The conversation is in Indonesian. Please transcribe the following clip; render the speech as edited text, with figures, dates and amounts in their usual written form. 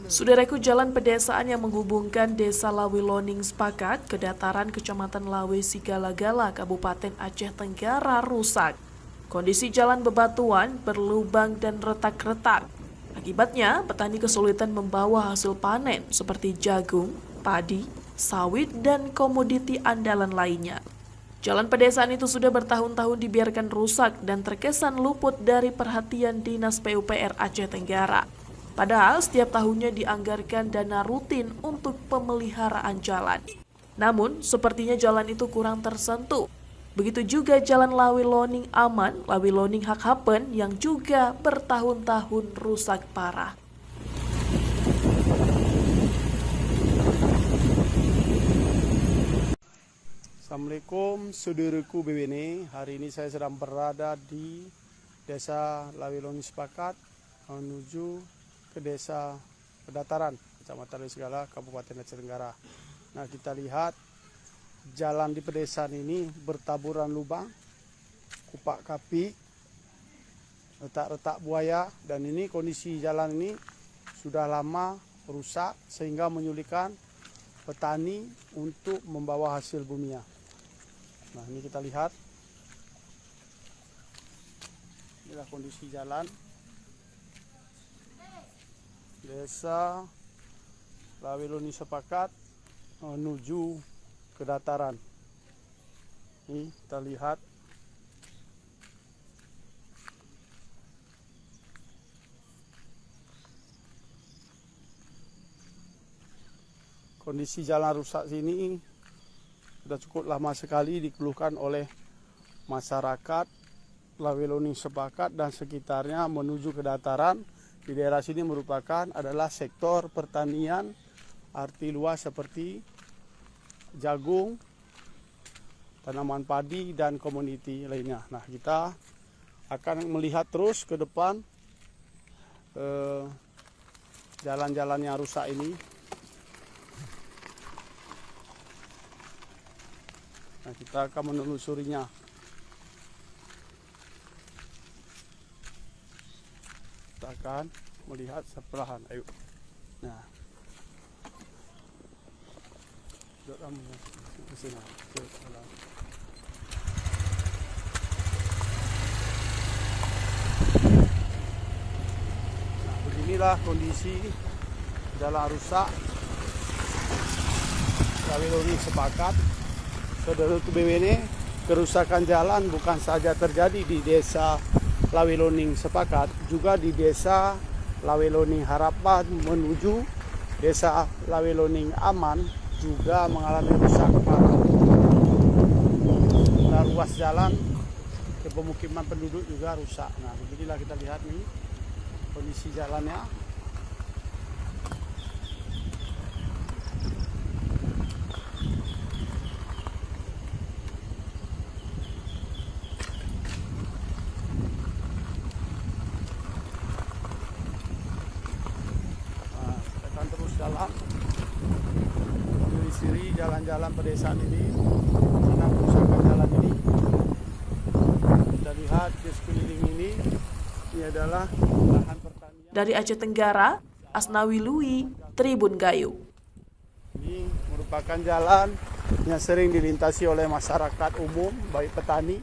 Saudaraku, jalan pedesaan yang menghubungkan Desa Lawiloning Sepakat ke dataran Kecamatan Lawe Sigala-Gala, Kabupaten Aceh Tenggara rusak. Kondisi jalan bebatuan, berlubang dan retak-retak. Akibatnya, petani kesulitan membawa hasil panen seperti jagung, padi, sawit, dan komoditi andalan lainnya. Jalan pedesaan itu sudah bertahun-tahun dibiarkan rusak dan terkesan luput dari perhatian Dinas PUPR Aceh Tenggara. Padahal setiap tahunnya dianggarkan dana rutin untuk pemeliharaan jalan. Namun, sepertinya jalan itu kurang tersentuh. Begitu juga jalan Lawiloning Aman, Lawiloning Hakhapen yang juga bertahun-tahun rusak parah. Assalamualaikum saudaraku BWN. Hari ini saya sedang berada di Desa Lawiloning Sepakat menuju ke Desa Pedataran, Kecamatan Lawe Sigala, Kabupaten Aceh Tenggara. Nah, kita lihat jalan di pedesaan ini bertaburan lubang, kupak kapi, retak-retak buaya, dan ini kondisi jalan ini sudah lama rusak sehingga menyulitkan petani untuk membawa hasil buminya. Nah, ini kita lihat. Inilah kondisi jalan Desa Lawiloning Sepakat menuju ke dataran. Ini kita lihat kondisi jalan rusak sini sudah cukup lama sekali dikeluhkan oleh masyarakat Lawiloning Sepakat dan sekitarnya menuju ke dataran. Di daerah sini merupakan adalah sektor pertanian arti luas seperti jagung, tanaman padi, dan komoditi lainnya. Nah, kita akan melihat terus ke depan jalan-jalan yang rusak ini. Nah, kita akan menelusurinya. Kita akan melihat sepelahan. Ayo. Nah, ke sini. Nah, beginilah kondisi jalan rusak Lawiloning Sepakat. Saudara BWN, kerusakan jalan bukan saja terjadi di Desa Lawiloning Sepakat, juga di Desa Lawiloning Harapan menuju Desa Lawiloning Aman juga mengalami rusak parah. Nah, ruas jalan ke pemukiman penduduk juga rusak. Nah, beginilah kita lihat nih kondisi jalannya. Jalan menyisiri jalan-jalan pedesaan ini karena kerusakan jalan ini. Kita lihat di sekeliling ini adalah lahan pertanian. Dari Aceh Tenggara, Asnawi Lui, Tribun Gayo. Ini merupakan jalan yang sering dilintasi oleh masyarakat umum, baik petani